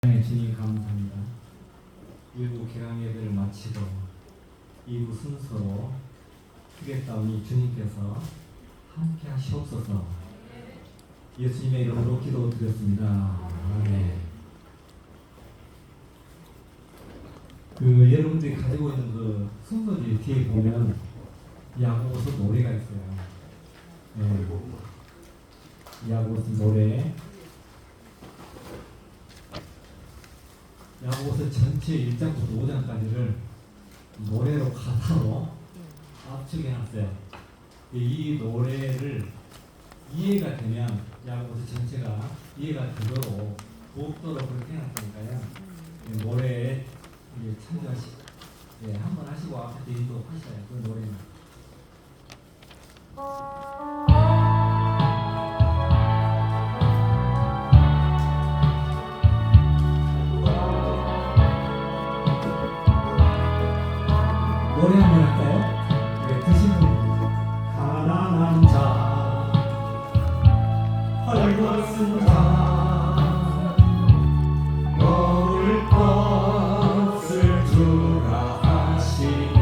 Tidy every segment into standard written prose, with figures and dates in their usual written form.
주님 감사합니다. 1부 개강 예배를 마치고 2부 순서로 하겠다오니 주님께서 함께 하시옵소서. 예수님의 이름으로 기도드렸습니다. 아멘. 여러분들이 가지고 있는 순서지 뒤에 보면 야고보서 노래가 있어요. 야고보서 노래. 야고보서 전체 1장부터 5장까지를 노래로 가사로 압축해놨어요. 이 노래를 이해가 되면 야고보서 전체가 이해가 되도록 돕도록 그렇게 해놨으니까요. 노래에 참여하시고 한번 하시고 앞에 인도하셔요. 그 노래는. 노래 한번 할까요? 네, 드시는 가난한 자, 헐벗은 자, 먹을 것을 주라 하시네.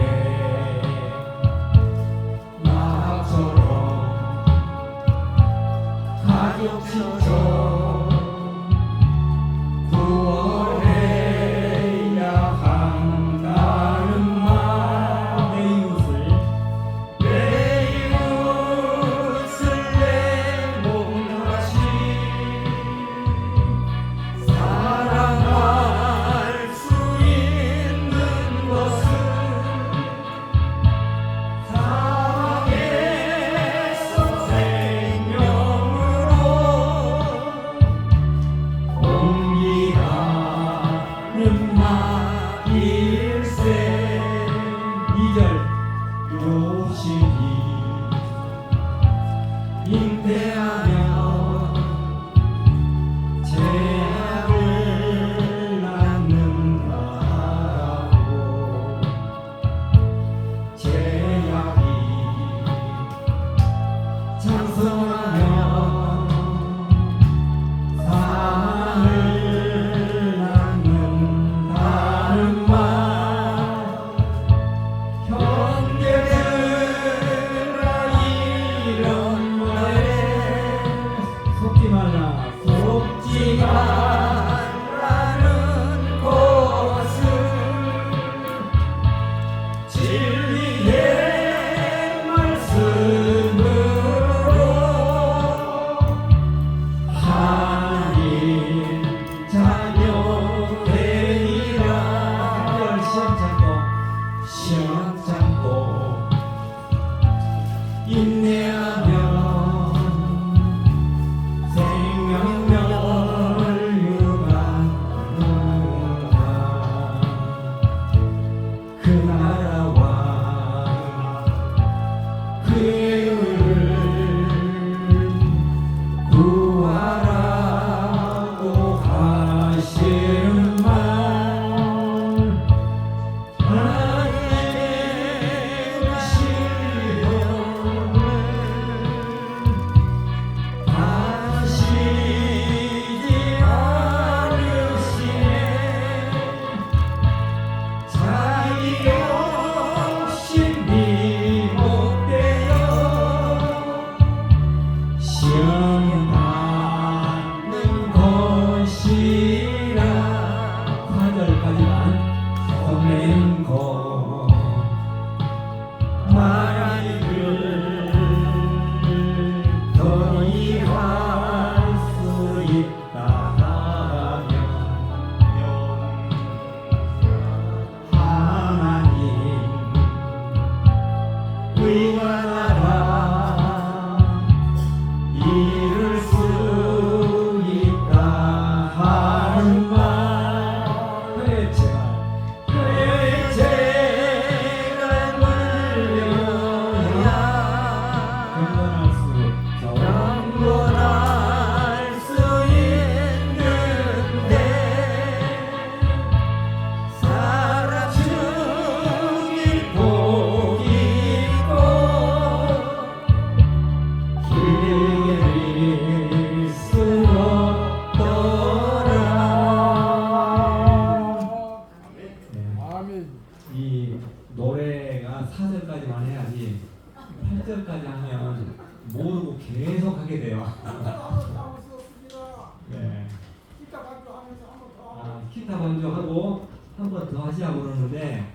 기타 반주하고 한 번 더 하시라고 그러는데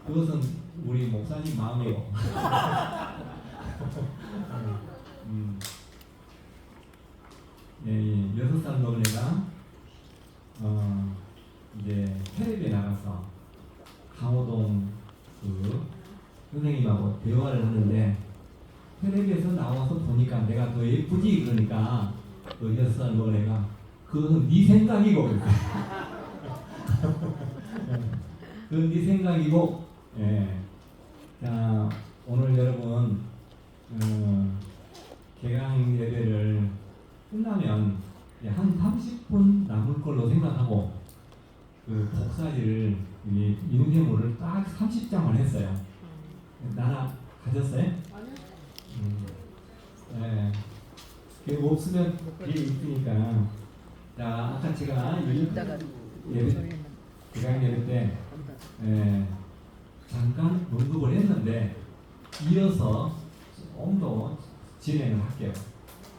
그것은 우리 목사님 마음이고. 예, 6살 먹은 애가 이제 텔레비에 나가서 강호동 그 선생님하고 대화를 하는데 텔레비에서 나와서 보니까 내가 더 예쁘지 그러니까 그 6살 먹은 애가 그건 네 생각이고 그건 네 생각이고. 예. 자, 오늘 여러분 개강 예배를 끝나면 한 30분 남을 걸로 생각하고 그 복사지를 인쇄물을 딱 30장을 했어요. 나라 가졌어요? 아니요. 네. 그 없으면 뒤에 있으니까. 자, 아까 제가 예배 개강 예배 때 잠깐 언급을 했는데 이어서 좀 더 진행을 할게요.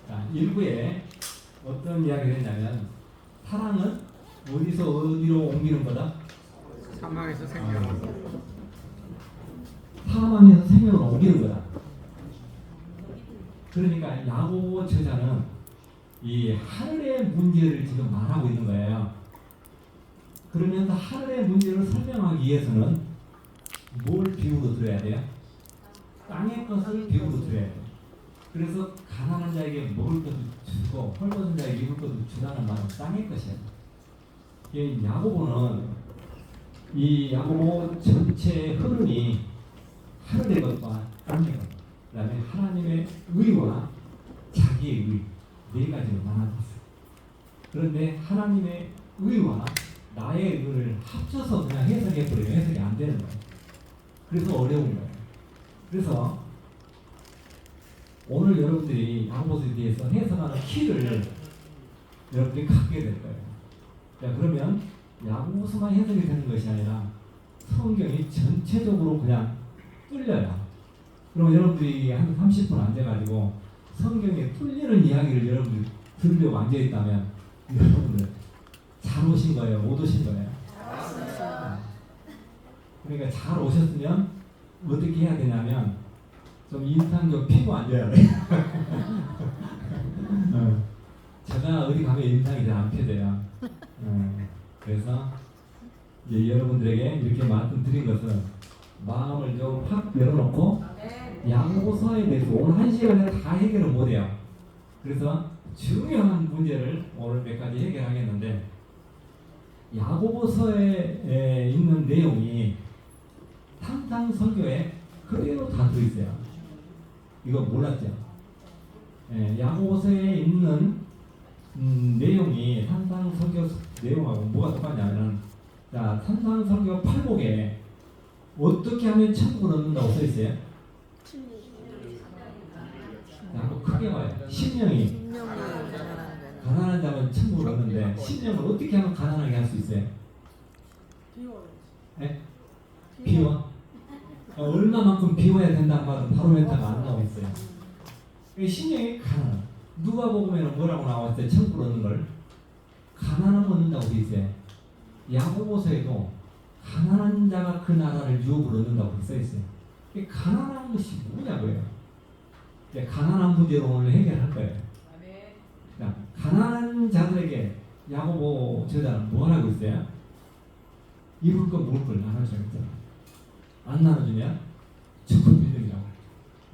자, 1부에 어떤 이야기를 했냐면 사랑은 어디서 어디로 옮기는 거다? 사망에서 생명으로. 사망에서 생명으로 옮기는 거다. 그러니까 야고보 저자는 이 하늘의 문제를 지금 말하고 있는 거예요. 그러면서 하늘의 문제를 설명하기 위해서는 뭘 비유로 들어야 돼요? 땅의 것을 비유로 들어야 돼요. 그래서 가난한 자에게 먹을 것도 주고 헐벗은 자에게 입을 것도 주라는 말은 땅의 것이에요. 이 야고보는 이 야고보 전체의 흐름이 하늘의 것과 땅의 것, 그 다음에 하나님의 의와 자기의 의, 네 가지로 나눠져 있어요. 그런데 하나님의 의와 나의 의를 합쳐서 그냥 해석해버려요. 해석이 안 되는 거예요. 그래서 어려운 거예요. 그래서 오늘 여러분들이 야고보서에 대해서 해석하는 키를 여러분들이 갖게 될 거예요. 자, 그러면 야고보서만 해석이 되는 것이 아니라 성경이 전체적으로 그냥 뚫려요. 그럼 여러분들이 한 30분 앉아가지고 성경에 뚫리는 이야기를 여러분들이 들으려고 앉아있다면 여러분들 잘 오신 거예요? 못 오신 거예요? 그러니까 잘 오셨으면 어떻게 해야 되냐면 좀 인상 좀 피고 앉아야 돼요. 제가 어디 가면 인상이 잘 안 펴져요. 그래서 이제 여러분들에게 이렇게 말씀드린 것은 마음을 좀 확 열어놓고 야고보서에 대해서 오늘 1시간에 다 해결을 못해요. 그래서 중요한 문제를 오늘 몇 가지 해결하겠는데 야고보서에 있는 내용이 산상설교에 그대로 다 들어있어요. 이거 몰랐죠? 야고보서에 있는 내용이 산상설교 내용하고 뭐가 똑같냐면 자, 산상설교 8복에 어떻게 하면 천국을 얻는다고 써있어요? 자, 한번 크게 말해요. 심령이 가난한 자면 천국을 얻는데 심령을 어떻게 하면 가난하게 할 수 있어요? 네? 비워? 얼마만큼 비워야 된다는 말은 바로 멘트가 안 나오고 있어요. 심령이 가난. 누가 보면 뭐라고 나왔어요? 천국을 얻는 걸 가난하면 얻는다고 돼 있어요. 야고보서에도 가난한 자가 그 나라를 유업으로 얻는다고 써 있어요. 가난한 것이 뭐냐고요? 가난한 문제로 오늘 해결할 거예요. 자, 가난한 자들에게 야고보 저자는 뭐 하라고 있어요? 입을 거 먹을 걸 나눠줘야겠죠. 안 나눠주면 적금 빌리라고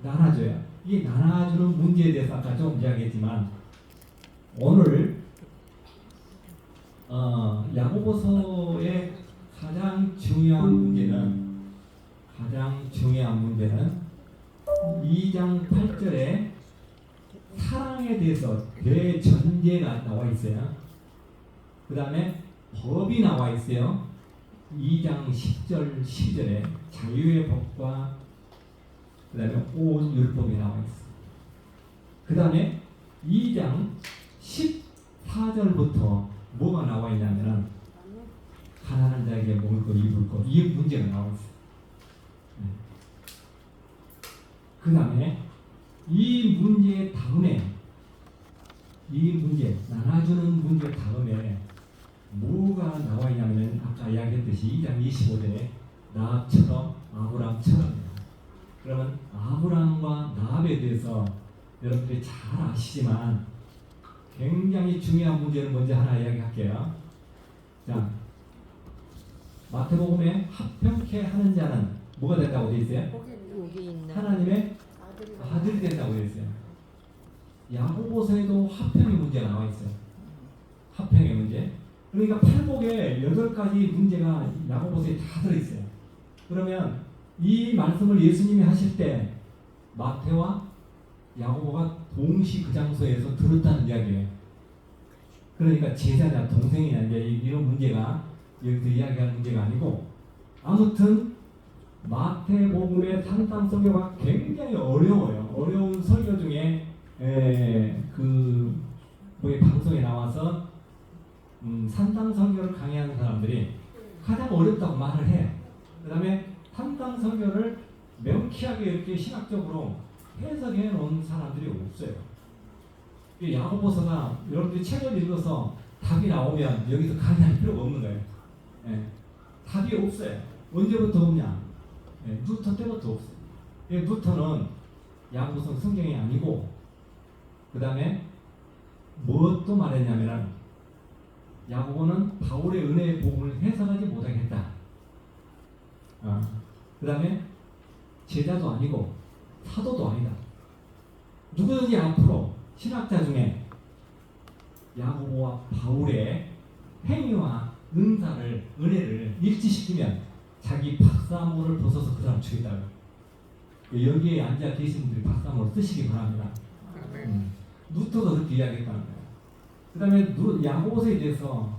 나눠줘야. 이 나눠주는 문제에 대해서 아까 좀 이야기했지만 오늘 야고보서의 가장 중요한 문제는 2장 8절에 사랑에 대해서 대전제가 나와 있어요. 그 다음에 법이 나와 있어요. 2장 10절 12절에 자유의 법과 그 다음에 온 율법이 나와 있어요. 그 다음에 2장 14절부터 뭐가 나와 있냐면 가난한 자에게 먹을 것, 입을 것, 이 문제가 나와 있어요. 그 다음에 이 문제 다음에 나눠주는 문제 다음에 뭐가 나와 있냐면 아까 이야기했듯이 2장 25절에 나합처럼 아브람처럼입니다. 그러면 아브람과 나합에 대해서 여러분들이 잘 아시지만 굉장히 중요한 문제를 먼저 하나 이야기할게요. 자, 마태복음에 합평케 하는 자는 뭐가 된다고 되어 있어요? 복이 있는 하나님의 아들이 된다고 되어 있어요. 야고보서에도 합평의 문제가 나와 있어요. 합평의 문제. 그러니까 팔복에 8가지 문제가 야고보서에 다 들어있어요. 그러면 이 말씀을 예수님이 하실 때 마태와 야고보가 동시 그 장소에서 들었다는 이야기예요. 그러니까 제자냐 동생이냐 이제 이런 문제가 여기서 이야기하는 문제가 아니고, 아무튼 마태복음의 산상설교가 굉장히 어려워요. 어려운 설교 중에 그 방송에 나와서 산상설교를 강의하는 사람들이 가장 어렵다고 말을 해요. 그 다음에 산상설교를 명쾌하게 이렇게 신학적으로 해석해 놓은 사람들이 없어요. 이 야고보서가 여러분들이 책을 읽어서 답이 나오면 여기서 강의할 필요가 없는 거예요. 예, 답이 없어요. 언제부터 없냐? 예, 루터 때부터 없어요. 예, 루터는 야고보서 성경이 아니고, 그 다음에 무엇도 말했냐면은 야고보는 바울의 은혜의 복음을 해석하지 못하겠다. 그 다음에 제자도 아니고 사도도 아니다. 누구든지 앞으로 신학자 중에 야고보와 바울의 행위와 은사를, 은혜를 일치시키면 자기 박사모를 벗어서 그 사람 죽였다고. 여기에 앉아 계신 분들이 박사모를 쓰시기 바랍니다. 루터도 그렇게 이야기했다는 거예요. 그 다음에 야고보서에 대해서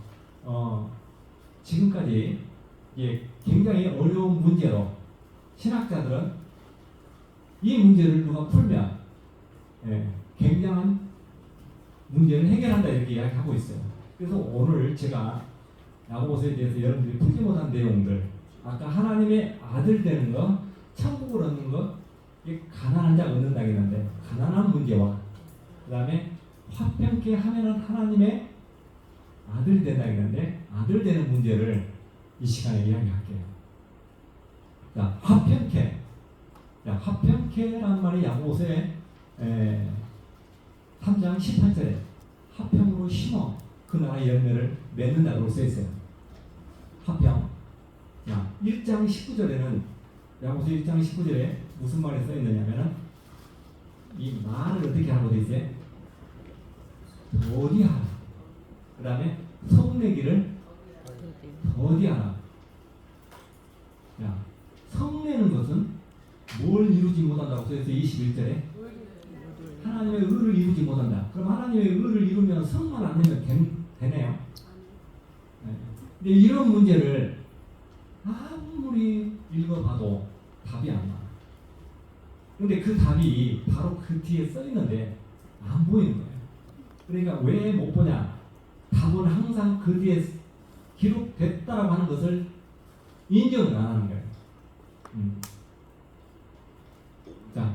지금까지 굉장히 어려운 문제로 신학자들은 이 문제를 누가 풀면 굉장한 문제를 해결한다 이렇게 이야기하고 있어요. 그래서 오늘 제가 야고보서에 대해서 여러분들이 풀지 못한 내용들, 아까 하나님의 아들 되는 거, 천국을 얻는 거, 이게 가난한 자가 얻는다고 했는데 가난한 문제와 그 다음에 화평케 하면은 하나님의 아들이 된다고 했는데 아들 되는 문제를 이 시간에 이야기할게요. 자, 화평케. 자, 화평케라는 말이 야고보서에 3장 18절에 화평으로 심어 그 나라의 열매를 맺는다고 써 있어요. 화평. 자, 1장 19절에는 야고보서 1장 19절에 무슨 말이 써 있느냐면은 이 말을 어떻게 하라고 돼 있어요? 더디하라. 그 다음에 성내기를 더디하라. 자, 성내는 것은 뭘 이루지 못한다고 써 있어요? 21절에 하나님의 의를 이루지 못한다. 그럼 하나님의 의를 이루면 성만 안 내면 되네요. 네. 근데 이런 문제를 아무리 읽어봐도 답이 안 나. 근데 그 답이 바로 그 뒤에 써 있는데 안 보이는 거예요. 그러니까 왜 못 보냐? 답은 항상 그 뒤에 기록됐다라고 하는 것을 인정을 안 하는 거예요. 자,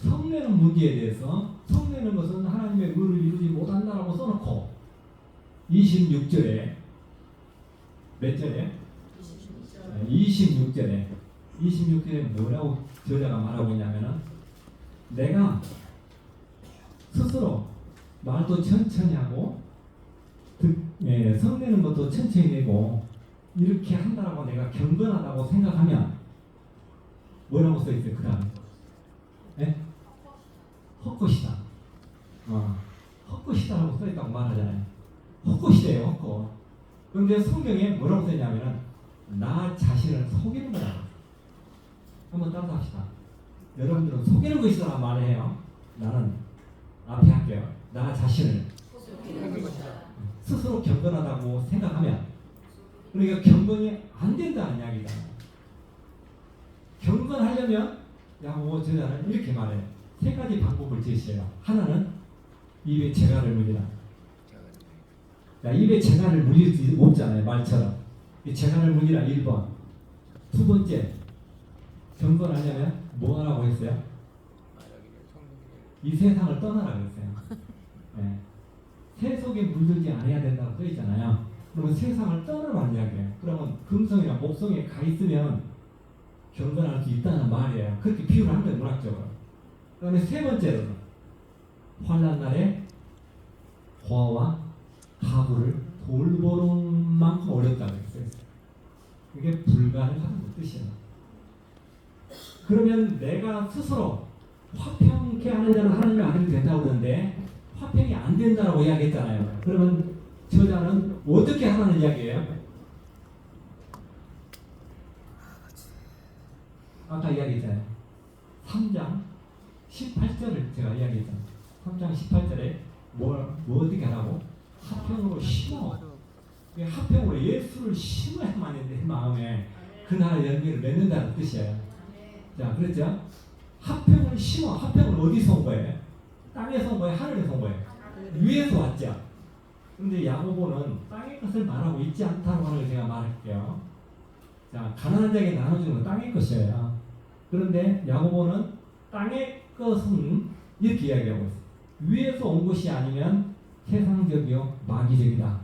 성내는 문제에 대해서 성내는 것은 하나님의 의를 이루지 못한다라고 써놓고 26절에 몇 절에? 26절에 뭐라고 저자가 말하고 있냐면은 내가 스스로 말도 천천히 하고 성내는 것도 천천히 내고 이렇게 한다라고 내가 경건하다고 생각하면 뭐라고 써있어요? 그 다음에 헛것이다. 헛것이다라고 써있다고 말하잖아요. 헛것이래요, 헛것. 그런데 성경에 뭐라고 써있냐면은 나 자신을 속이는 거다. 한번 따라합시다. 여러분들은 속이는 것이다 말해요. 나는 앞에 할게요. 나 자신을 스스로 경건하다고 생각하면, 그러니까 경건이 안 된다는 이야기다. 경건하려면 야고보 저자는 이렇게 말해요. 3가지 방법을 제시해요. 하나는 입에 재갈을 물리라. 자, 입에 재갈을 물릴 수 없잖아요. 말처럼. 이 재갈을 물리라 1번. 두 번째, 경건하려면 뭐 하라고 했어요? 이 세상을 떠나라고 했어요. 네. 새 속에 물들지 않아야 된다고 써 있잖아요. 그러면 세상을 떠나라는 이야기예요. 그러면 금성이나 목성에 가 있으면 경건할 수 있다는 말이에요. 그렇게 비유를 한 거예요, 문학적으로. 그 다음에 세 번째로는 환난 날에 고아와 가부를 돌보는 만큼 어렵다고 했어요. 그게 불가능하다는 뜻이에요. 그러면 내가 스스로 화평케 하는 자는 하나님이 안 해도 된다고 그러는데 화평이 안 된다고 이야기했잖아요. 그러면 저자는 어떻게 하라는 이야기예요? 아까 이야기했잖아요. 3장 18절을 제가 이야기했잖아요. 3장 18절에 뭐 어떻게 하라고? 화평으로 심어. 화평으로 예수를 심어야만 내 마음에 그 나라 열매를 맺는다는 뜻이에요. 자, 그랬죠? 화평을 심어. 화평을 어디서 온 거예요? 땅에서 온 거예요? 하늘에서 온 거예요? 위에서 왔죠? 근데 야고보는 땅의 것을 말하고 있지 않다고 하는 걸 제가 말할게요. 자, 가난한 자에게 나눠주는 건 땅의 것이에요. 그런데 야고보는 땅의 것은 이렇게 이야기하고 있어요. 위에서 온 것이 아니면 세상적이요 마귀적이다.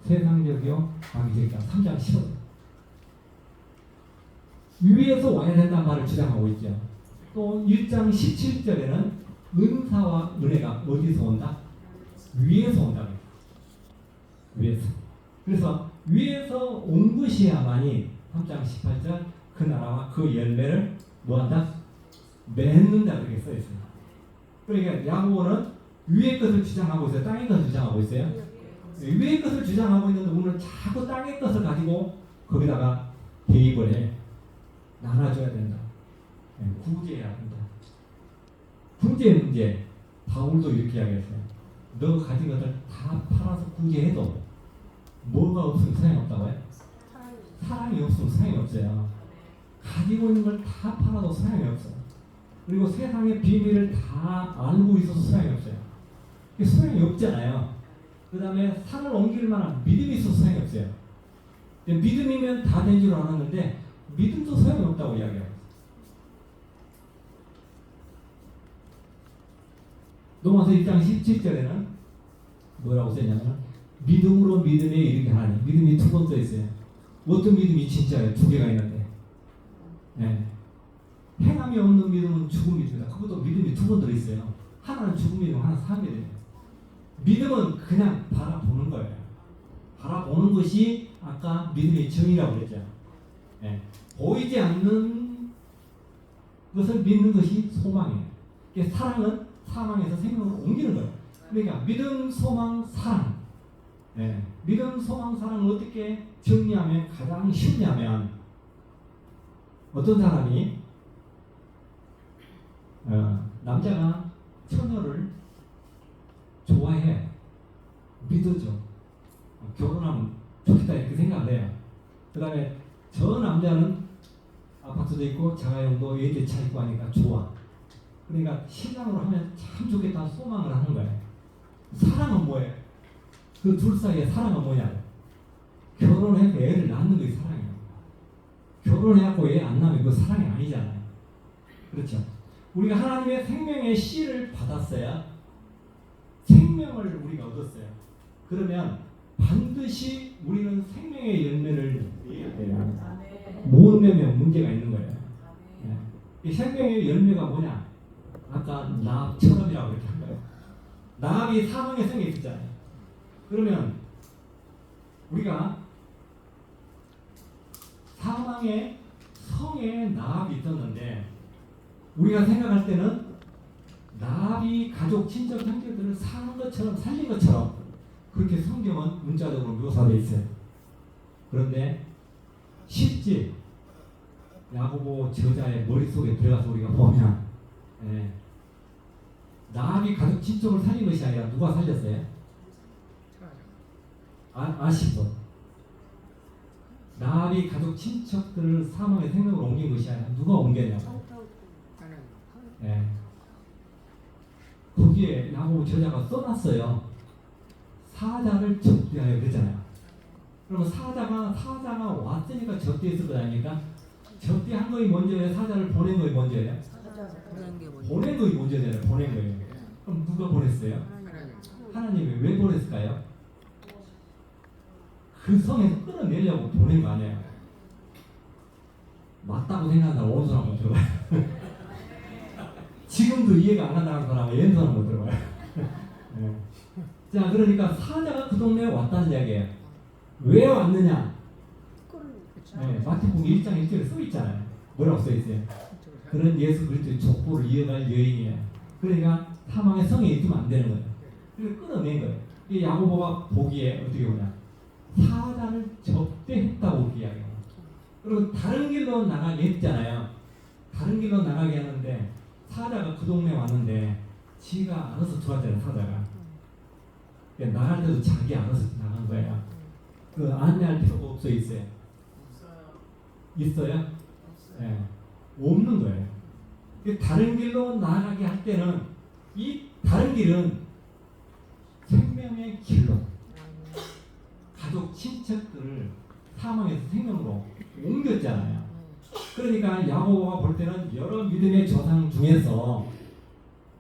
세상적이요 마귀적이다. 3장 10절. 위에서 와야 된다는 말을 주장하고 있죠. 또 1장 17절에는 은사와 은혜가 어디서 온다? 위에서 온다. 위에서. 그래서 위에서 온 것이야만이 3장 18절 그 나라와 그 열매를 뭐한다? 맺는다 그렇게 써있어요. 그러니까 야고보는 위의 것을 주장하고 있어요. 땅의 것을 주장하고 있어요. 위의 것을 주장하고 있는데 우리는 자꾸 땅의 것을 가지고 거기다가 대입을 해. 나눠줘야 된다. 구제해야 된다. 구제 문제. 바울도 이렇게 이야기했어요. 너 가진 것을 다 팔아서 구제해도 뭐가 없으면 소용이 없다고요? 사랑이 없으면 소용이 없어요. 가지고 있는 걸 다 팔아도 소용이 없어요. 그리고 세상의 비밀을 다 알고 있어서 소용이 없어요. 소용이 없잖아요. 그 다음에 산을 옮길 만한 믿음이 있어서 소용이 없어요. 믿음이면 다 된 줄 알았는데 믿음도 소용이 없다고 이야기해요. 로마서 1장 17절에는 뭐라고 써있냐면 믿음으로 믿음에 이르게 하나니. 믿음이 두 번 써 있어요. 어떤 믿음이 진짜예요? 두 개가 있는데. 네. 행함이 없는 믿음은 죽은 믿음이다. 그것도 믿음이 두 번 들어있어요. 하나는 죽은 믿음, 하나는 산 믿음이에요. 믿음은 그냥 바라보는 거예요. 바라보는 것이 아까 믿음의 정의라고 그랬죠. 네. 보이지 않는 것을 믿는 것이 소망이에요. 사랑은 사망에서 생명으로 옮기는 거예요. 그러니까 믿음, 소망, 사랑. 네. 믿음, 소망, 사랑을 어떻게 정리하면 가장 쉽냐면 어떤 사람이 남자가 처녀를 좋아해. 믿어줘. 결혼하면 좋겠다 이렇게 생각을 해요. 그 다음에 저 남자는 아파트도 있고 자가용도 애들 차 있고 하니까 좋아. 그러니까 신랑으로 하면 참 좋겠다 소망을 하는 거예요. 사랑은 뭐예요? 그 둘 사이의 사랑은 뭐냐? 결혼해서 애를 낳는 게 사랑이에요. 결혼해갖고 애 안 낳으면 그 사랑이 아니잖아요. 그렇죠? 우리가 하나님의 생명의 씨를 받았어요. 생명을 우리가 얻었어요. 그러면 반드시 우리는 생명의 열매를 내야 돼요. 못 내면 문제가 있는 거예요. 네. 이 생명의 열매가 뭐냐? 아까 나합처럼이라고 이렇게 한 거예요. 나합이 사망의 성에 있었잖아요. 그러면 우리가 사망의 성에 나합이 있었는데 우리가 생각할 때는 나합이 가족, 친척, 형제들을 사는 것처럼 살린 것처럼 그렇게 성경은 문자적으로 묘사되어 있어요. 그런데 실제 야고보 저자의 머릿속에 들어가서 우리가 보면 나합이 가족, 친척을 살린 것이 아니라 누가 살렸어요? 아시죠? 나합이 가족, 친척들을 사망의 생명으로 옮긴 것이 아니라 누가 옮겼냐고. 거기에 야고보 저자가 써놨어요. 사자를 접대하여 그랬잖아요. 그러면 사자가 왔으니까 접대했을 거 아닙니까? 접대한 거이 먼저예요? 사자를 보낸 거이 먼저예요? 보낸 거이 먼저잖아요. 보낸 거예요. 그럼 누가 보냈어요? 하나님이 왜 보냈을까요? 그 성에서 끌어내려고 보낸 거 아니에요. 맞다고 생각한다고 온 사람 못 들어봐요. 지금도 이해가 안 간다는 사람은 왼손은 못 들어봐요. 네. 자, 그러니까 사자가 그 동네에 왔다는 이야기예요. 왜 왔느냐? 네, 마태복음 1장 1절에 써 있잖아요. 뭐라고 써 있어요? 그런 예수 그리스도의 족보를 이어갈 여인이에요. 그러니까 사망의 성에 있으면 안 되는 거예요. 그래서 끊어낸 거예요. 이 야고보가 보기에 어떻게 보냐? 사자를 접대했다고 이렇게 이야기해요. 그리고 다른 길로 나가게 했잖아요. 다른 길로 나가게 하는데 사자가 그 동네에 왔는데 지가 알아서 들어왔잖아요. 사자가. 그러니까 나갈 때도 자기 알아서 나간 거예요. 그 안내할 필요가 없어 있어요. 있어요? 네. 없는 거예요. 다른 길로 나아가게 할 때는 이 다른 길은 생명의 길로 가족 친척들을 사망에서 생명으로 옮겼잖아요. 그러니까 야고보가 볼 때는 여러 믿음의 조상 중에서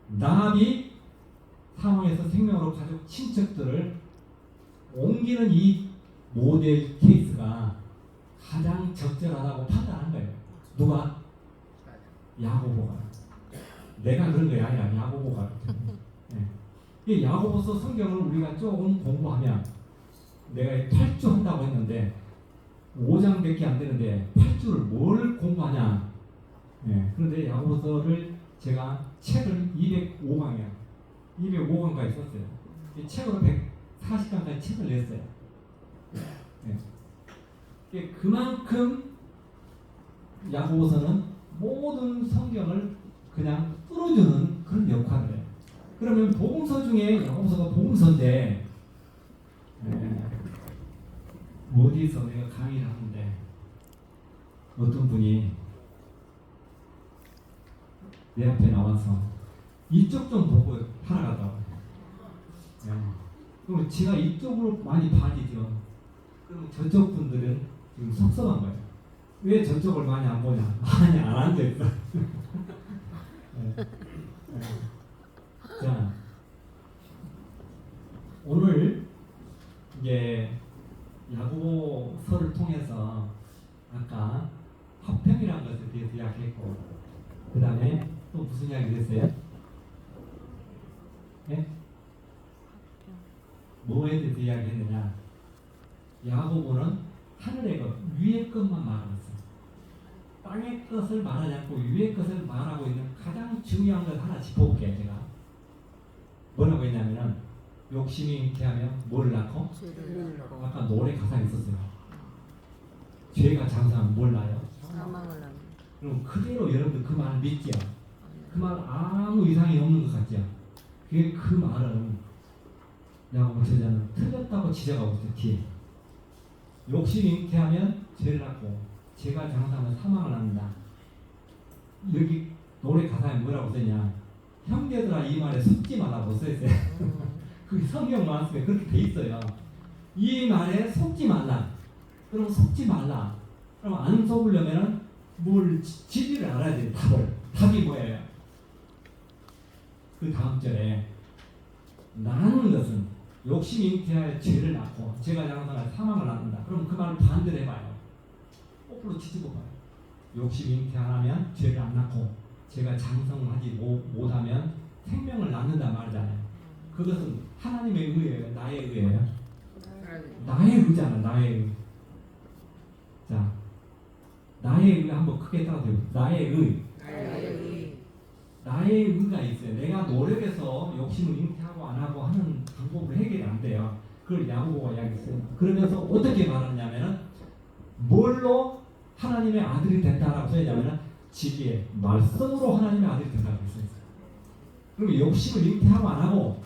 나합이 사망에서 생명으로 가족 친척들을 옮기는 이 모델 케이스가 가장 적절하다고 판단한 거예요. 누가? 야고보가. 내가 그런 게 아니라 야고보가. 네. 이 야고보서 성경을 우리가 조금 공부하면 내가 8주 한다고 했는데 5장밖에 안 되는데 8주를 뭘 공부하냐? 네. 그런데 야고보서를 제가 책을 205강이야. 205강까지 썼어요. 이 책으로 140강까지 책을 냈어요. 네. 그만큼 야고보서는 모든 성경을 그냥 뚫어주는 그런 역할을 해요. 그러면 복음서 중에 야고보서가 복음서인데 어디서 내가 강의를 하는데 어떤 분이 내 앞에 나와서 이쪽 좀 보고 살아가더라고요. 그럼 제가 이쪽으로 많이 봐지죠. 그럼 저쪽 분들은 지금 섭섭한 거예요. 왜 저쪽을 많이 안 보냐? 많이 안 앉아있어. 자, 오늘 이제 야고보서를 통해서 아까 화평이라는 것에 대해서 이야기했고, 그 다음에 또 무슨 이야기를 했어요? 네? 뭐에 대해서 이야기했느냐? 야고보는 하늘의 것, 위의 것만 말하고 있어요. 땅의 것을 말하지 않고 위의 것을 말하고 있는 가장 중요한 걸 하나 짚어볼게요. 제가 뭐라고 했냐면은 욕심이 잉태하면 뭘 낳고? 아까 노래 가사에 있었어요. 죄가 장사하면 뭘 낳아요? 사망을 낳는. 그럼 그대로 여러분들 그 말 믿지요? 그 말 아무 이상이 없는 것 같죠? 그 말은 야고보 저자는 틀렸다고 지적하고 있어요. 뒤에 욕심이 잉태하면 죄를 낳고 죄가 장사하면 사망을 낳는다. 여기 노래 가사에 뭐라고 쓰냐? 형제들아 이 말에 속지 말라고 써있어요. 그 성경 말씀에 그렇게 돼 있어요. 이 말에 속지 말라. 그럼 속지 말라. 그럼 안 속으려면은 뭘 진리를 알아야 돼요. 답이 뭐예요? 그 다음 절에 나는 것은 욕심이 잉태하여 죄를 낳고 죄가 장사하여 사망을 낳는다. 그럼 그 말을 반대로 해봐요. 거꾸로 뒤집어 봐요. 욕심이 잉태하면 죄를 안 낳고 죄가 장성하지 못하면 생명을 낳는다 말이잖아요. 그것은 하나님의 의예요? 나의 의예요? 나의 의잖아. 나의 의. 자, 나의 의 한번 크게 따라해요. 나의 의. 나의 의가 있어요. 내가 노력해서 욕심을 잉태하고 안 하고 하는 방법으로 해결이 안 돼요. 그걸 야고보가 이야기했어요. 그러면서 어떻게 말하냐면은 뭘로 하나님의 아들이 된다라고 써있냐면은 진리의 말씀으로 하나님의 아들이 된다고 써있어요. 그러면 욕심을 잉태하고 안 하고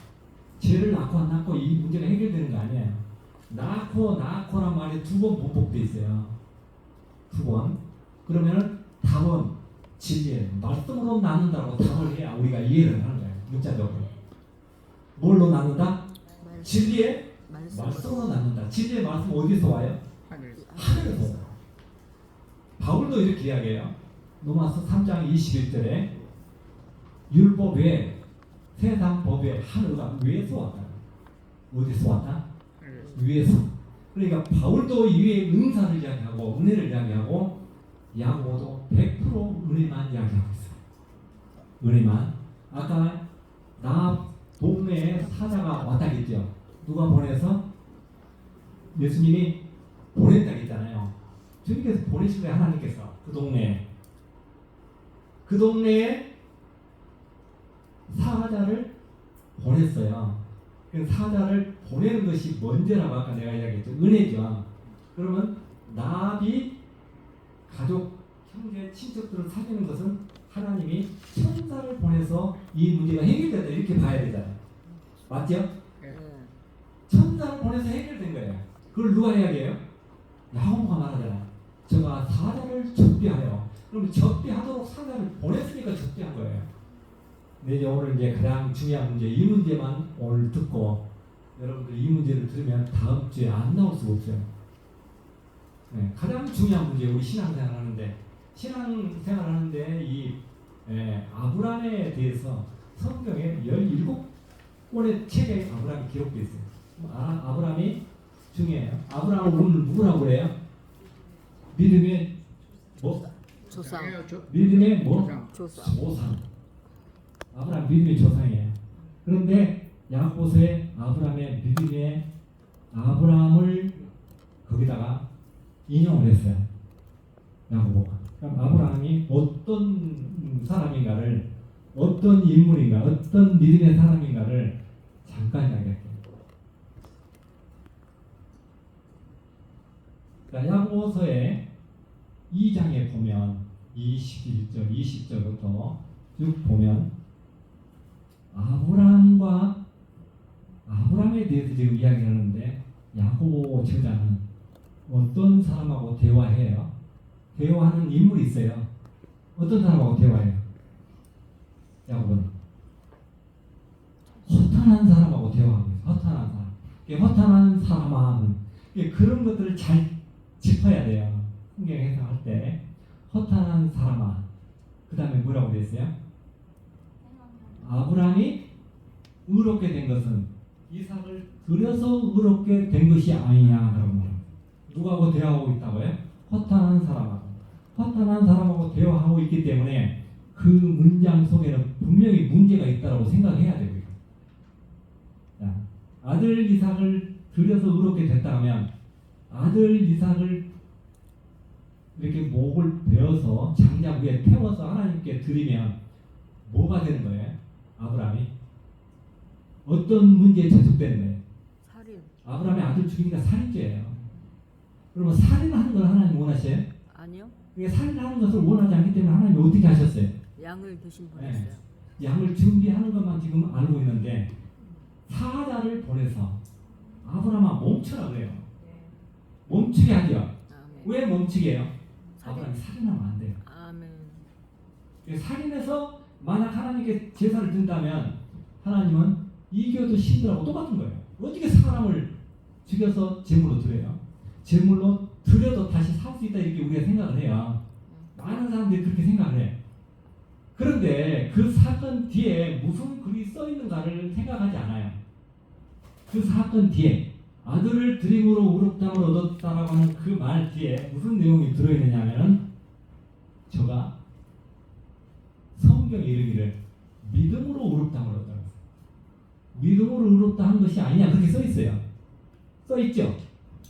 죄를 낳고 안 낳고 이 문제가 해결되는 거 아니에요. 낳고란 말이 2번 반복돼 있어요. 2번. 그러면은 답은 진리의 말씀으로 낳는다고 답을 해야 우리가 이해를 하는 거예요. 문자적으로. 뭘로 낳는다? 진리의 말씀으로 낳는다. 진리의 말씀 어디서 와요? 하늘에서 와요. 바울도 이렇게 이야기해요. 로마서 3장 21절에 율법 외에 세상 법 외에 하늘가 위에서 왔다. 어디서 왔다? 위에서. 그러니까 바울도 이외에 은사를 이야기하고 은혜를 이야기하고 야고보도 100% 은혜만 이야기하고 있어요. 은혜만. 아까 나 동네에 사자가 왔다 했죠. 누가 보내서? 예수님이 보냈다 했잖아요. 주님께서 보내신 거예요. 하나님께서 그 동네에. 그 동네에 사자를 보냈어요. 그 사자를 보내는 것이 뭔지라고 아까 내가 이야기했죠. 은혜죠. 그러면 나비 가족, 형제, 친척들을 살리는 것은 하나님이 천사를 보내서 이 문제가 해결됐다 이렇게 봐야 되잖아요. 맞죠? 천사를 보내서 해결된 거예요. 그걸 누가 이야기해요? 야고보가 말하잖아요. 저가 사자를 접대하여. 그럼 접대하도록 사자를 보냈으니까 접대한 거예요. 근데 이제 오늘 이제 가장 중요한 문제, 이 문제만 오늘 듣고 여러분들 이 문제를 들으면 다음 주에 안 나올 수가 없어요. 네, 가장 중요한 문제, 우리 신앙생활 하는데 이 아브라함에 대해서 성경에 17권의 책에 아브라함이 기록되어 있어요. 아브라함이 중요해요. 아브라함을 오늘 누구라고 그래요? 믿음의 뭐? 조상. 믿음의 뭐? 조상. 조상. 아브라함 믿음의 조상이에요. 그런데 야고보서에 아브라함의 믿음의 아브라함을 거기다가 인용을 했어요. 야고보가. 그럼 아브라함이 어떤 사람인가를, 어떤 인물인가, 어떤 믿음의 사람인가를 잠깐 이야기할게요. 야고보서의 2장에 보면 21절, 20절부터 쭉 보면 아브라함에 대해서 지금 이야기를 하는데 야고보 저자는 어떤 사람하고 대화해요? 대화하는 인물이 있어요. 어떤 사람하고 대화해요? 야고보는 허탄한 사람하고 대화하고 있어요. 허탄한 사람. 허탄한 사람은 그런 것들을 잘 짚어야 돼요. 성경 해석할 때 허탄한 사람아. 그 다음에 뭐라고 되어 있어요? 아브라함이 의롭게 된 것은 이삭을 들여서 의롭게 된 것이 아니냐 그런 말. 누구하고 대화하고 있다고요? 허탄한 사람하고. 허탄한 사람하고 대화하고 있기 때문에 그 문장 속에는 분명히 문제가 있다고 생각해야 되고요. 자, 아들 이삭을 들여서 의롭게 됐다 하면 아들 이삭을 이렇게 목을 베어서 장작 위에 태워서 하나님께 드리면 뭐가 되는 거예요? 아브라함이 어떤 문제에 저촉되는 거예요? 살인. 아브라함의 아들 죽이니까 살인죄예요. 그러면 살인하는 걸 하나님 원하셔요? 아니요. 살인하는 것을 원하지 않기 때문에 하나님이 어떻게 하셨어요? 양을 대신 보냈어요. 양을 준비하는 것만 지금 알고 있는데 사자를 보내서 아브라함아 멈춰라 그래요. 멈추게 하죠. 아멘. 왜 멈추게 해요? 살인. 아브라함이 살인하면 안 돼요. 아멘. 살인해서 만약 하나님께 제사를 든다면 하나님은 이겨도 신들하고 똑같은 거예요. 어떻게 사람을 죽여서 제물로 드려요? 제물로 드려도 다시 살 수 있다 이렇게 우리가 생각을 해요. 많은 사람들이 그렇게 생각을 해요. 그런데 그 사건 뒤에 무슨 글이 써 있는가를 생각하지 않아요. 그 사건 뒤에 아들을 드림으로 의롭다함을 얻었다라고 하는 그 말 뒤에 무슨 내용이 들어있느냐 하면은 저가 성경에 이르기를 믿음으로 의롭다함을 얻었다. 믿음으로 의롭다 한 것이 아니냐 그렇게 써 있어요. 써 있죠.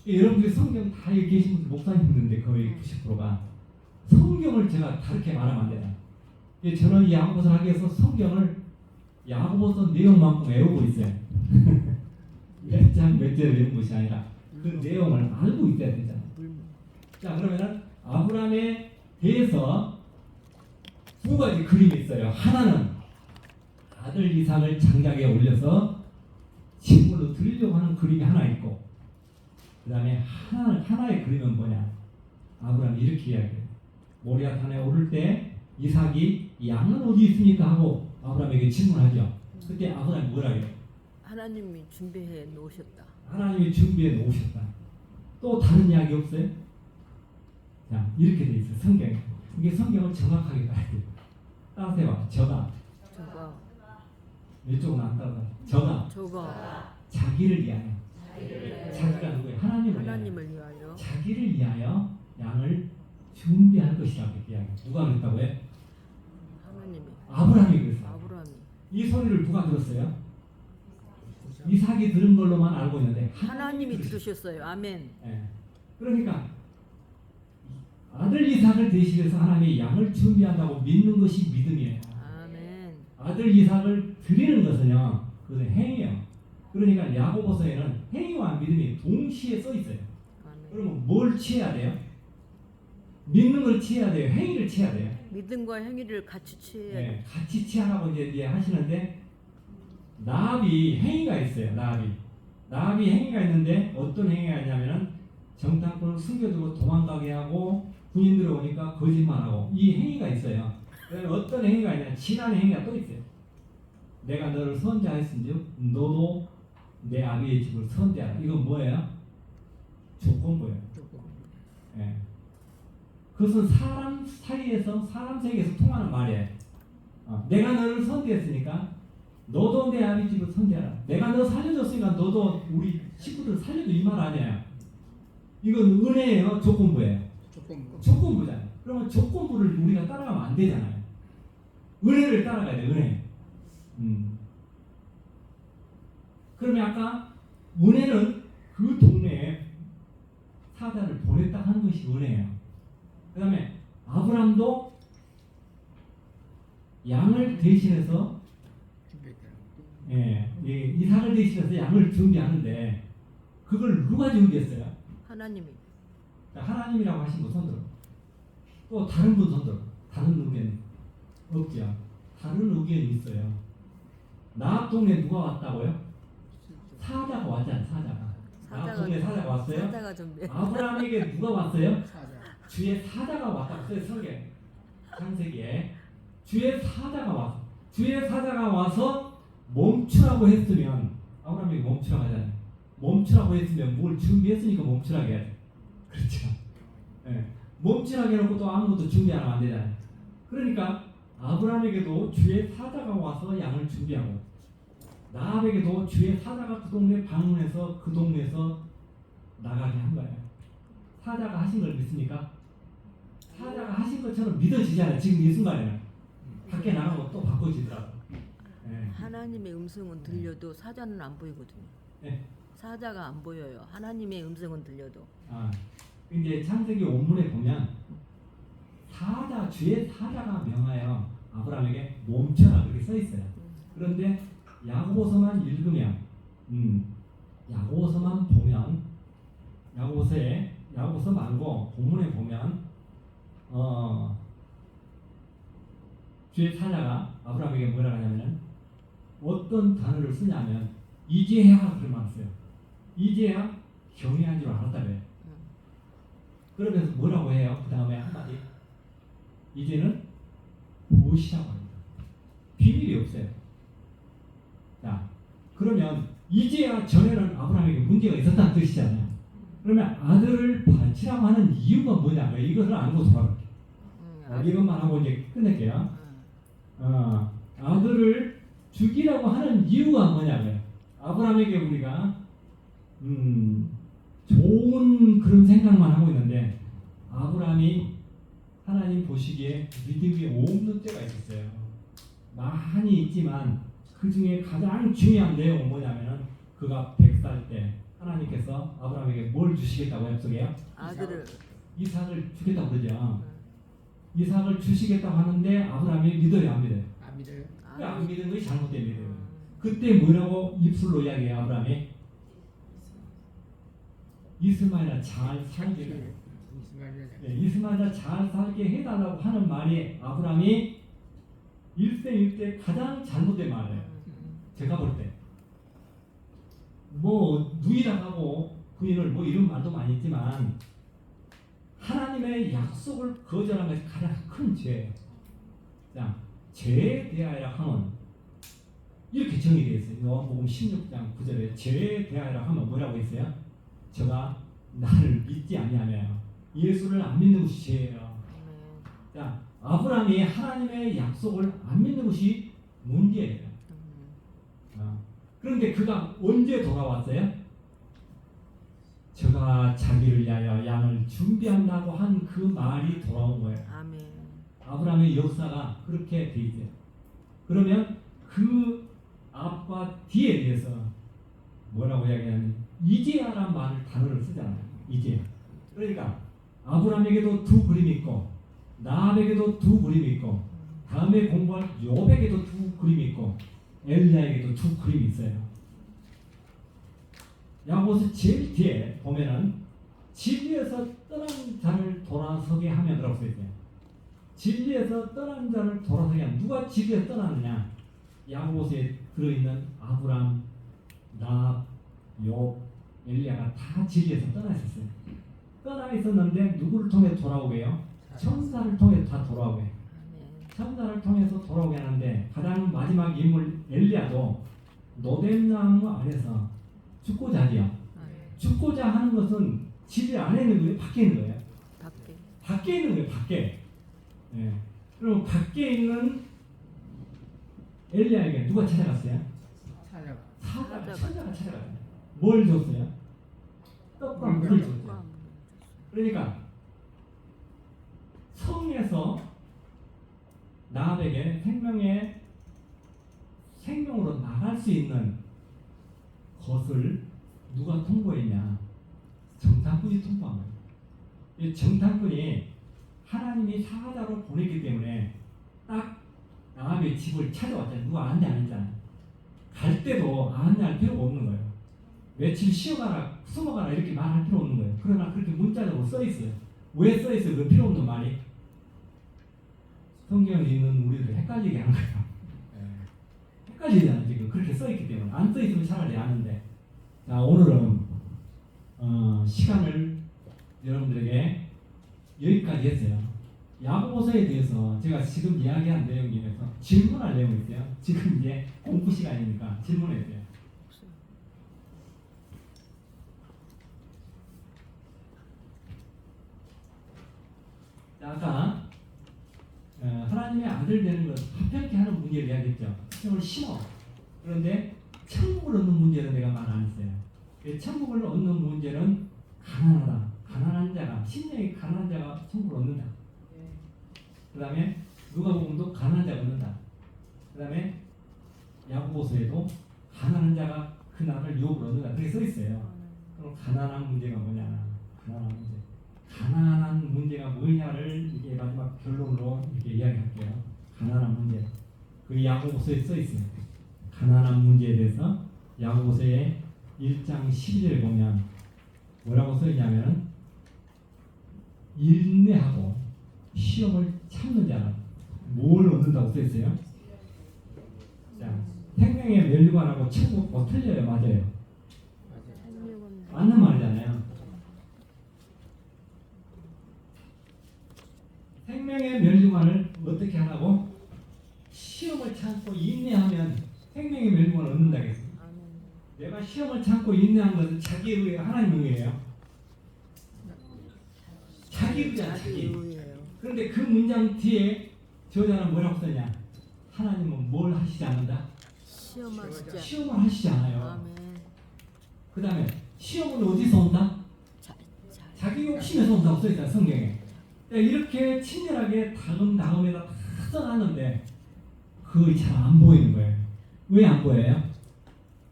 여러분들이 성경 다 여기 계신 분들 목사님들인데 거의 90%가 성경을 제가 다르게 말하면 안 돼요. 저는 이 야고보서를 하기 위해서 성경을 야고보서 내용만큼 외우고 있어요. 몇 장 몇 절을 외운 것이 아니라 그 내용을 알고 있어야 되잖아요. 자, 그러면은 아브라함에 대해서 두 가지 그림이 있어요. 하나는 아들 이삭을 장작에 올려서 제물로 드리려고 하는 그림이 하나 있고, 그 다음에 하나의 그림은 뭐냐? 아브라함이 이렇게 이야기해요. 모리아산에 오를 때 이삭이 양은 어디 있습니까? 하고 아브라함에게 질문하죠. 그때 아브라함이 뭐라 해요? 하나님이 준비해 놓으셨다. 하나님이 준비해 놓으셨다. 또 다른 이야기 없어요? 자, 이렇게 돼 있어요. 성경에. 이게 성경을 정확하게 봐야 돼요. 따라서 저가 이쪽은 안 따라서 저가 저가 자기를 위하여. 자기가 누구예요? 하나님을 위하여. 자기를 위하여 양을 준비할 것이라고 이야기해요. 누가 그랬다고요? 하나님이. 아브라함이 그랬어요. 아브라함이. 이 소리를 누가 들었어요? 이삭이 들은 걸로만 알고 있는데 하나님이 들으셨어요. 들으셨어요. 아멘. 예. 그러니까 아들 이삭을 대신해서 하나님이 양을 준비한다고 믿는 것이 믿음이에요. 아멘. 아들 이삭을 드리는 것은요, 그것은 행위예요. 그러니까 야고보서에는 행위와 믿음이 동시에 써 있어요. 아멘. 그러면 뭘 취해야 돼요? 믿는 걸 취해야 돼요. 행위를 취해야 돼요. 믿음과 행위를 같이 취해야 돼. 네, 같이 취하라고 이제 하시는데 라합이 행위가 있어요. 라합이 행위가 있는데 어떤 행위가 있냐면은 정탐꾼을 숨겨두고 도망가게 하고 군인들이 오니까 거짓말하고 이 행위가 있어요. 그다음에 어떤 행위가 있냐? 지난 행위가 또 있어요. 내가 너를 선대하였은즉 너도 내 아비의 집을 선대하라. 이건 뭐예요? 조건부예요. 예. 그것은 사람 사이에서 사람 세계에서 통하는 말이에요. 내가 너를 선대했으니까 너도 내 아비 집을 선대하라. 내가 너 살려줬으니까 너도 우리 식구들 살려줘 이 말 아니에요. 이건 은혜예요, 조건부예요. 조건부잖아요. 그러면 조건부를 우리가 따라가면 안 되잖아요. 은혜를 따라가야 돼, 은혜. 그러면 아까 은혜는 그 동네에 사자를 보냈다 하는 것이 은혜예요. 그 다음에 아브라함도 양을 대신해서 이삭을 대신해서 양을 준비하는데 그걸 누가 준비했어요? 하나님이. 하나님이라고 하신 분 손들어. 또 다른 분 손들어. 다른 의견 없죠. 다른 의견이 있어요. 나 동네 누가 왔다고요? 사자가 왔잖아요. 나 동네 사자가 왔어요? 사자가 준비. 아브라함에게 누가 왔어요? 주의 사자가 왔다고 써요. 설계 창세기에 주의 사자가 왔어. 주의 사자가 와서 멈추라고 했으면 아브라함에게 멈추라고 하잖아요. 멈추라고 했으면 뭘 준비했으니까 멈추라고 해야죠. 그렇죠. 네. 멈추라고 해놓고 또 아무것도 준비 안 하면 안 되잖아요. 그러니까 아브라함에게도 주의 사자가 와서 양을 준비하고 라합에게도 주의 사자가 그 동네 방문해서 그 동네에서 나가게 한 거예요. 사자가 하신 걸 믿습니까? 사자가 하신 것처럼 믿어지잖아요. 지금 이 순간에는 밖에 나가고 또 바꿔지더라고. 네. 하나님의 음성은 들려도 사자는 안 보이거든요. 네. 사자가 안 보여요. 하나님의 음성은 들려도. 이제 창세기 원문에 보면 주의 사자가 명하여 아브라함에게 멈춰라 그렇게 써 있어요. 그런데 야고보서만 읽으면, 야고보서만 보면, 야고보서 말고 본문에 보면, 주의 사자가 아브라함에게 뭐라 하냐면 어떤 단어를 쓰냐면 이제야 그런 말을 써요. 이제야 경외한 줄 알았다고요. 그러면서 뭐라고 해요? 그 다음에 한마디. 이제는 보시라고 합니다. 비밀이 없어요. 자, 그러면 이제야 전에는 아브라함에게 문제가 있었다는 뜻이잖아요. 그러면 아들을 바치라고 하는 이유가 뭐냐고요? 이것을 알고 돌아갈게요. 이것만 하고 이제 끝낼게요. 아들을 죽이라고 하는 이유가 뭐냐고요? 아브라함에게 우리가 좋은 그런 생각만 하고 있는데 아브라함이 하나님 보시기에 믿음이 없는 때가 있었어요. 많이 있지만 그 중에 가장 중요한 내용은 뭐냐면은 그가 100살 때 하나님께서 아브라함에게 뭘 주시겠다고 약속해요? 아들을. 이삭을 주겠다고 그러죠. 이삭을 주시겠다고 하는데 아브라함이 믿어요, 안 믿어요? 안 믿어요. 안 믿은 것이 잘못된 믿어요. 그때 뭐라고 입술로 이야기해요, 아브라함이? 이스마엘아 잘 살게 해. 이스마엘아 잘 살게 해달라고 하는 말이 아브라함이 일생일대 가장 잘못된 말이에요. 제가 볼 때. 뭐 누이라고 부인을 뭐 이런 말도 많이 있지만 하나님의 약속을 거절한 것이 가장 큰 죄예요. 자, 죄에 대하여 하면 이렇게 정의되어 있어요. 요한복음 16장 9절에 죄에 대하여 하면 뭐라고 있어요? 저가 나를 믿지 아니하며 예수를 안 믿는 것이 죄예요. 자, 아브라함이 하나님의 약속을 안 믿는 것이 문제예요. 그런데 그가 언제 돌아왔어요? 저가 자기를 위하여 양을 준비한다고 한 그 말이 돌아온 거예요. 아멘. 아브라함의 역사가 그렇게 돼 있어요. 그러면 그 앞과 뒤에 대해서 뭐라고 이야기하냐면 이제야란 말을 단어를 쓰잖아요. 이제야. 그러니까 아브라함에게도 두 그림이 있고 나합에게도 두 그림이 있고 다음에 공부할 욥에게도 두 그림이 있고 엘리야에게도 두 그림이 있어요. 야고보서 제일 뒤에 보면은 진리에서 떠난 자를 돌아서게 하면이라고 써 있어요. 진리에서 떠난 자를 돌아서게 하면 누가 진리에서 떠났느냐? 야고보서에 들어있는 아브람, 나합, 욥, 엘리야가 다 진리에서 떠나 있었어요. 떠나 있었는데 누구를 통해 돌아오게요? 천사를 통해 다 돌아오게. 아멘. 천사를 통해서 돌아오게 하는데 가장 마지막 인물 엘리야도 노뎀나무 아래서 죽고자 하디요. 아멘. 죽고자 하는 것은 진리 안에 있는 거예요? 밖에 있는 거예요? 밖에. 밖에 있는 거예요. 밖에. 예. 그럼 밖에 있는 엘리야에게 누가 찾아갔어요? 찾아가. 천사가 찾아갔어요. 뭘 줬어요? 떡과 물을 줬어요. 그러니까 성에서 나합에게 생명으로 나갈 수 있는 것을 누가 통보했냐? 정탐꾼이 통보한 거예요. 이 정탐꾼이 하나님이 사자로 보냈기 때문에 딱 나합의 집을 찾아왔잖아요. 누가 안내 안 했잖아요. 갈 때도 안내할 필요가 없는 거예요. 며칠 쉬어가라, 숨어가라 이렇게 말할 필요 없는 거예요. 그러나 그렇게 문자적으로 써 있어요. 왜 써 있어요? 그 필요 없는 말이? 성경을 읽는 우리들 헷갈리게 하는 거예요. 헷갈리잖아요. 지금 그렇게 써 있기 때문에 안 써 있으면 차라리 아는데. 자, 오늘은 시간을 여러분들에게 여기까지 했어요. 야고보서에 대해서 제가 지금 이야기한 내용 중에서 질문할 내용이 있어요. 지금 이제 공부 시간이니까 질문해야 돼요. 자, 아까 하나님의 아들 되는 것 합평케 하는 문제를 이야기했죠. 천국을 심어. 그런데 천국을 얻는 문제는 내가 말 안 했어요. 천국을 얻는 문제는 가난하다. 가난한 자가 심령이 가난한 자가 천국을 얻는다. 그 다음에 누가복음도 가난한 자가 얻는다. 그 다음에 야고보서에도 가난한 자가 그 나라를 유업을 얻는다. 그렇게 써 있어요. 그럼 가난한 문제가 뭐냐? 가난한 문제. 가난한 문제가 뭐냐를 이게 마지막 결론으로 이렇게 이야기할게요. 가난한 문제. 그 야고보서에 써 있어요. 가난한 문제에 대해서 야고보서의 1장 11절에 보면 뭐라고 써 있냐면은 인내하고 시험을 참는 자는 뭘 얻는다고 써 있어요? 자, 생명의 멸류관하고 천국 뭐 틀려요, 맞아요? 맞는 말이잖아요. 생명의 멸류관을 어떻게 하라고? 시험을 참고 인내하면 생명의 멸류관을 얻는다 그랬어요. 내가 시험을 참고 인내한 것은 자기 의회, 하나님 의회예요. 자기 의잖아, 자기. 그런데 그 문장 뒤에 저자는 뭐라고 썼냐? 하나님은 뭘 하시지 않는다? 시험을 하시지 않아요. 그 다음에 시험은 어디서 온다? 자기 욕심에서 온다고 써있잖아, 성경에. 이렇게 친절하게 다음에다 다 써놨는데 그거 잘 안 보이는 거예요. 왜 안 보여요?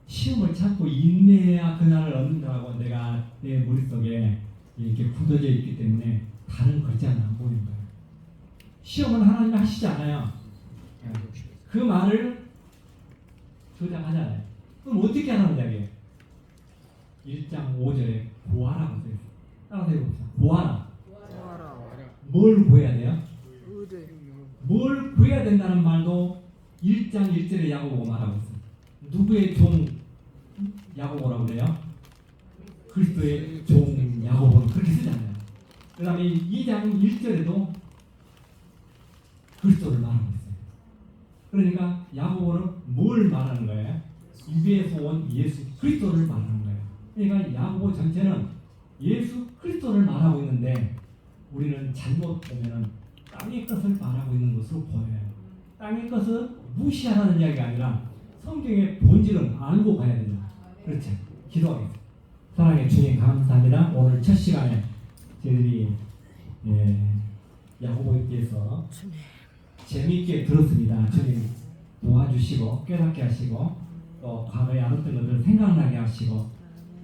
시험을 참고 인내해야 그날을 얻는다고 내가 내 머릿속에 이렇게 굳어져 있기 때문에 다른 글자는 안 보이는 거예요. 시험은 하나님이 하시지 않아요. 그 말을 조장하잖아요. 그럼 어떻게 하라는 이야기예요? 1장 5절에 구하라고 써있어요. 따라서 해봅시다. 구하라. 뭘 구해야 돼요? 뭘 구해야 된다는 말도 1장 1절에 야고보가 말하고 있어요. 누구의 종 야고보라고 그래요? 그리스도의 종 야고보는 그렇게 쓰잖아요. 그 다음에 2장 1절에도 그리스도를 말하고 있어요. 그러니까 야고보는 뭘 말하는 거예요? 입에서 온 예수 그리스도를 말하는 거예요. 그러니까 야고보 전체는 예수 그리스도를 말하고 있는데 우리는 잘못 보면은 땅의 것을 말하고 있는 것으로 보여요. 땅의 것은 무시하라는 이야기가 아니라 성경의 본질은 알고 가야 된다. 그렇죠. 기도하겠습니다. 사랑의 주님 감사합니다. 오늘 첫 시간에 저희들이 야고보에서 주님. 재미있게 들었습니다. 주님 도와주시고 깨닫게 하시고 또 과거에 알았던 것들을 생각나게 하시고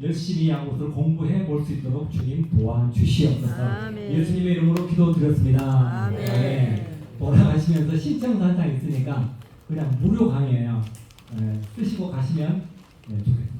열심히 야고보를 공부해 볼 수 있도록 주님 도와주시옵소서. 아멘. 예수님의 이름으로 기도드렸습니다. 아멘. 돌아가시면서 신청서 한 장 있으니까 그냥 무료 강의예요. 쓰시고 가시면 좋겠습니다.